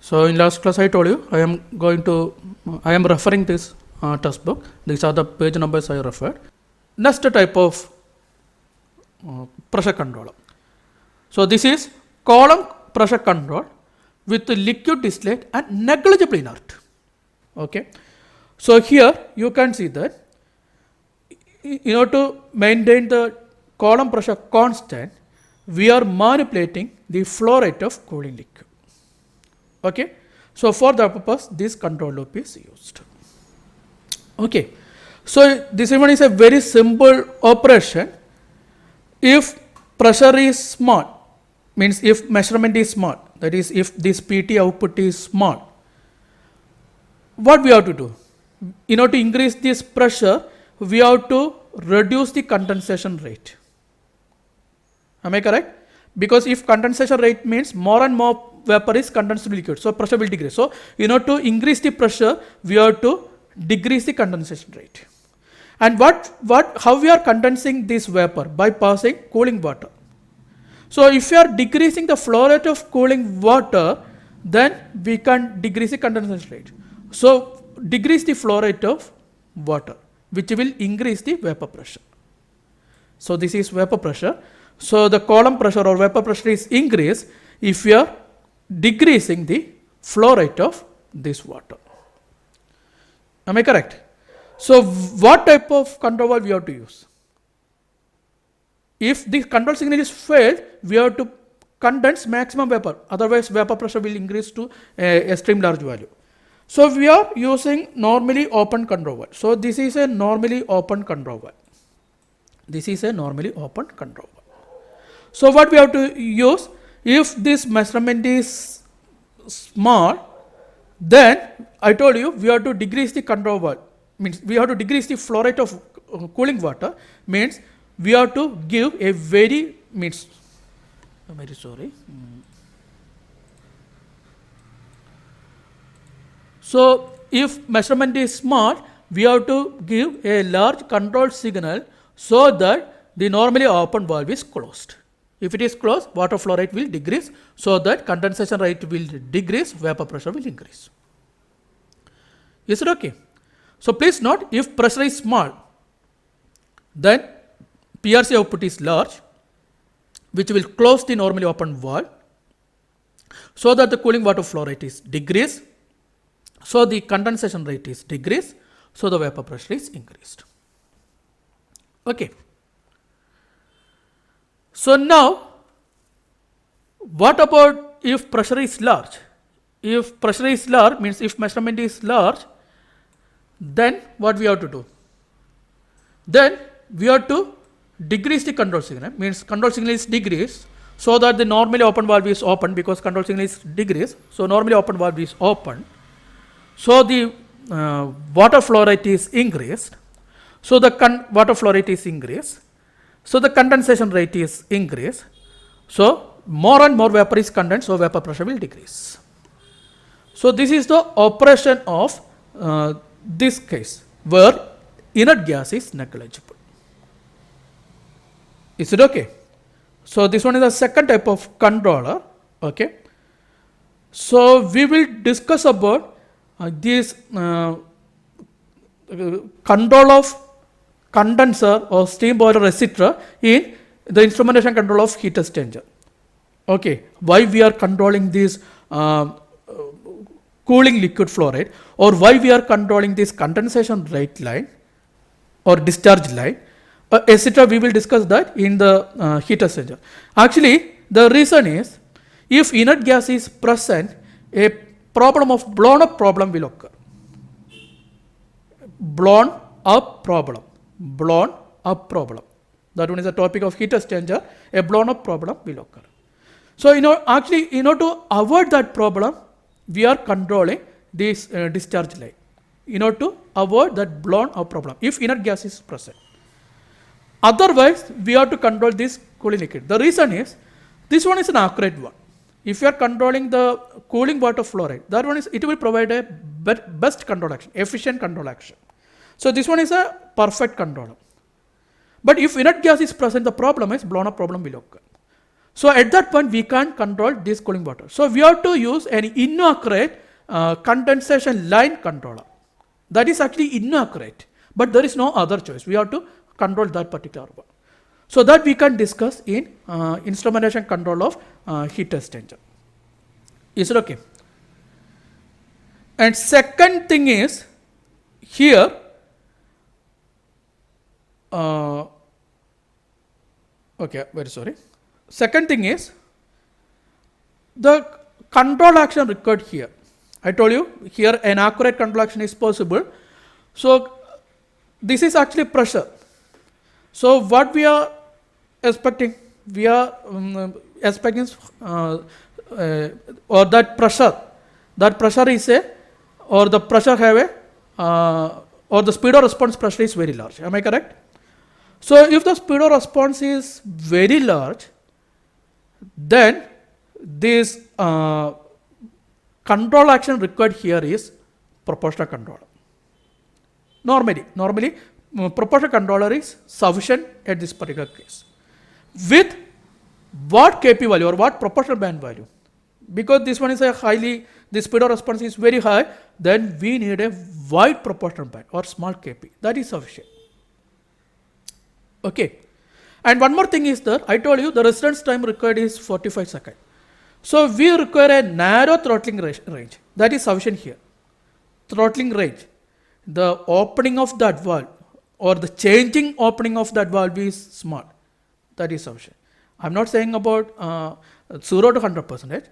So in last class I told you I am referring this test book. These are the page numbers I referred. Next type of pressure controller. So this is column pressure control with liquid distillate and negligible inert. Okay. So here you can see that in order to maintain the column pressure constant, we are manipulating the flow rate of cooling liquid. Okay. So for that purpose, this control loop is used. Okay. So this one is a very simple operation. If pressure is small, means if measurement is small, that is if this PT output is small, what we have to do? In order to increase this pressure, we have to reduce the condensation rate. Am I correct? Because if condensation rate means more and more vapor is condensed to liquid, so pressure will decrease. So in order to increase the pressure, we have to decrease the condensation rate. And how we are condensing this vapor? By passing cooling water. So if you are decreasing the flow rate of cooling water, then we can decrease the condensation rate. So decrease the flow rate of water, which will increase the vapor pressure. So this is vapor pressure. So the column pressure or vapor pressure is increased if we are decreasing the flow rate of this water. Am I correct? So what type of control valve we have to use? If the control signal is failed, we have to condense maximum vapor. Otherwise, vapor pressure will increase to extreme large value. So we are using normally open control valve. So this is a normally open control valve. This is a normally open control valve. So what we have to use? If this measurement is small, then I told you we have to decrease the control valve. Means we have to decrease the flow rate of cooling water. Means we have to give a very I'm very sorry. So if measurement is small, we have to give a large control signal so that the normally open valve is closed. If it is closed, water flow rate will decrease, so that condensation rate will decrease, vapor pressure will increase. Is it okay? So please note, if pressure is small, then PRC output is large, which will close the normally open valve, so that the cooling water flow rate is decreased, so the condensation rate is decreased, so the vapor pressure is increased. Okay. So now, what about if pressure is large? If pressure is large, means if measurement is large, then what we have to do? Then we have to decrease the control signal, means control signal is decreased, so that the normally open valve is open, because control signal is decreased, so normally open valve is open, so the water flow rate is increased, so the water flow rate is increased, so the condensation rate is increased, so more and more vapor is condensed, so vapor pressure will decrease. So this is the operation of this case where inert gas is negligible. Is it okay? So this one is the second type of controller. Okay. So we will discuss about this control of condenser or steam boiler, etc. in the instrumentation control of heat exchanger. Okay. Why we are controlling this cooling liquid flow rate, or why we are controlling this condensation rate line or discharge line, etc. We will discuss that in the heat exchanger. Actually, the reason is, if inert gas is present, a problem of blown up problem will occur. Blown up problem. That one is the topic of heat exchanger. A blown up problem will occur. So, actually, in order to avoid that problem, we are controlling this discharge line, in order to avoid that blown up problem if inert gas is present. Otherwise, we have to control this cooling liquid. The reason is, this one is an accurate one. If you are controlling the cooling water flow rate, that one is, it will provide a best control action, efficient control action. So this one is a perfect controller. But if inert gas is present, the problem is blown up problem will occur. So at that point we can't control this cooling water. So we have to use an inaccurate condensation line controller. That is actually inaccurate, but there is no other choice. We have to control that particular one. So that we can discuss in instrumentation control of heat exchanger. Is it okay? And second thing is here okay, very sorry. Second thing is the control action required here. I told you here an accurate control action is possible. So this is actually pressure. So what we are expecting, we are expecting or that pressure is a, or the pressure have a or the speed of response pressure is very large. Am I correct? So if the speed of response is very large, then this control action required here is proportional controller. Normally proportional controller is sufficient at this particular case. With what Kp value or what proportional band value? Because this one is a highly, the speed of response is very high, then we need a wide proportional band or small Kp. That is sufficient. Okay. And one more thing is that I told you the residence time required is 45 seconds. So we require a narrow throttling range. That is sufficient here. Throttling range. The opening of that valve or the changing opening of that valve is small. That is sufficient. I am not saying about 0 to 100%.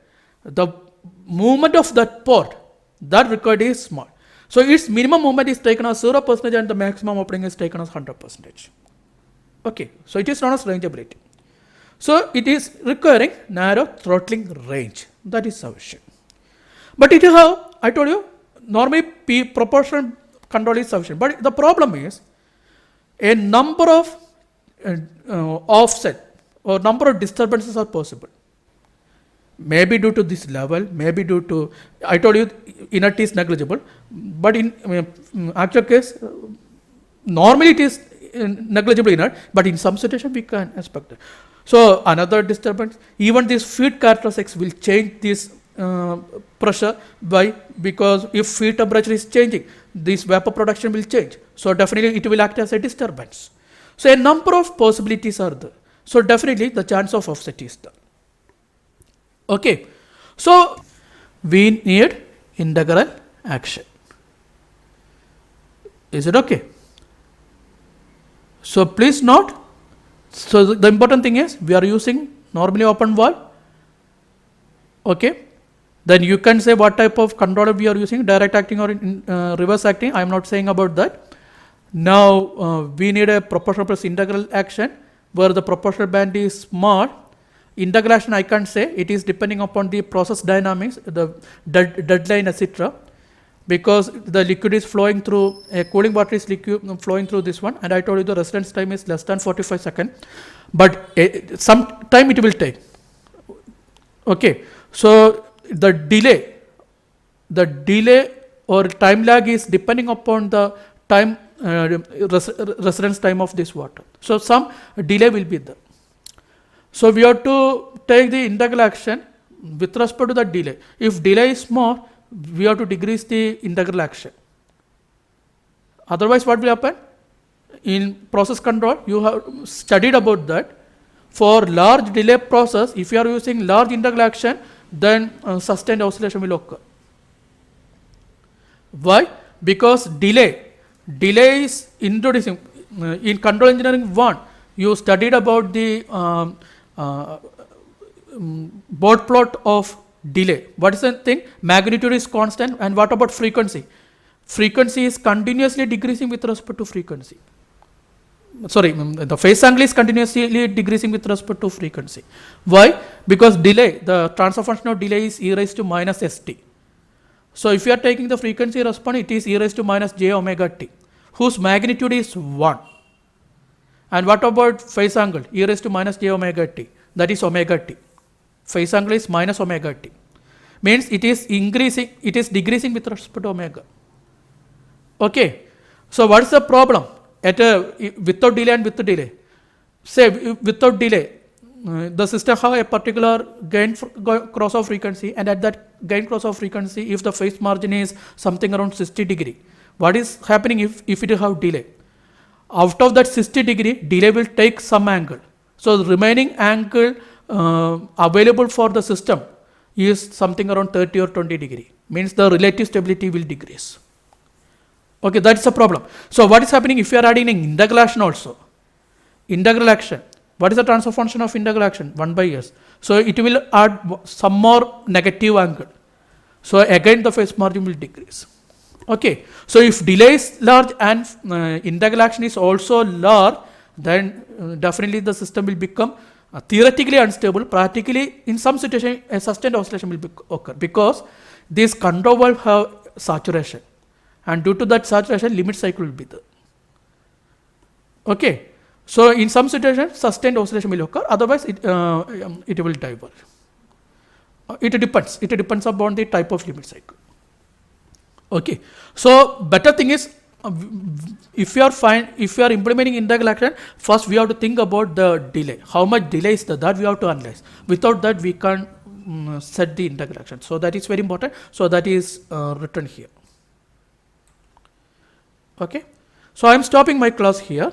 The movement of that port, that required is small. So its minimum movement is taken as 0% and the maximum opening is taken as 100%. Okay, so it is known as rangeability. So it is requiring narrow throttling range. That is sufficient. But it is how I told you, normally proportional control is sufficient. But the problem is a number of offset or number of disturbances are possible. Maybe due to this level, maybe due to, I told you inert is negligible, but in actual case, normally it is negligible inert, but in some situation we can expect it. So another disturbance, even this feed characteristics will change this pressure because if feed temperature is changing, this vapor production will change. So definitely it will act as a disturbance. So a number of possibilities are there. So definitely the chance of offset is there. Okay. So we need integral action. Is it okay? So please note. So the important thing is we are using normally open valve. Okay. Then you can say what type of controller we are using, direct acting or reverse acting. I am not saying about that. Now we need a proportional plus integral action where the proportional band is small. Integral action I can't say, it is depending upon the process dynamics, the deadline, etc. Because the liquid is flowing through, a cooling water is liquid flowing through this one, and I told you the residence time is less than 45 seconds, but some time it will take. Okay, so the delay or time lag is depending upon the time residence time of this water. So some delay will be there. So we have to take the integral action with respect to the delay. If delay is small, we have to decrease the integral action. Otherwise, what will happen? In process control, you have studied about that. For large delay process, if you are using large integral action, then sustained oscillation will occur. Why? Because delay is introducing, in control engineering 1, you studied about the Bode plot of delay. What is the thing? Magnitude is constant, and what about frequency? Frequency is continuously decreasing with respect to frequency. Sorry, the phase angle is continuously decreasing with respect to frequency. Why? Because delay, the transfer function of delay is e raised to minus st. So if you are taking the frequency response, it is e raised to minus j omega t, whose magnitude is 1. And what about phase angle? E raised to minus j omega t, that is omega t. Phase angle is minus omega t. Means it is increasing, it is decreasing with respect to omega. Okay. So what is the problem? Without delay and with delay. Say without delay, the system have a particular gain crossover frequency, and at that gain crossover frequency, if the phase margin is something around 60 degree, what is happening if it have delay? Out of that 60 degree, delay will take some angle. So the remaining angle available for the system is something around 30 or 20 degree. Means the relative stability will decrease. Okay, that's the problem. So what is happening if you are adding an integral action also? Integral action. What is the transfer function of integral action? 1 by s. So it will add some more negative angle. So again the phase margin will decrease. Okay. So if delay is large and integral action is also large, then definitely the system will become theoretically unstable. Practically, in some situation, a sustained oscillation will occur because this control valve have saturation, and due to that saturation, limit cycle will be there. Okay. So in some situations, sustained oscillation will occur. Otherwise, it will diverge. It depends. It depends upon the type of limit cycle. Okay. So better thing is, if you are implementing integral action, first we have to think about the delay. How much delay is that we have to analyze. Without that, we can't set the integral action. So that is very important. So that is written here. Okay. So I am stopping my class here.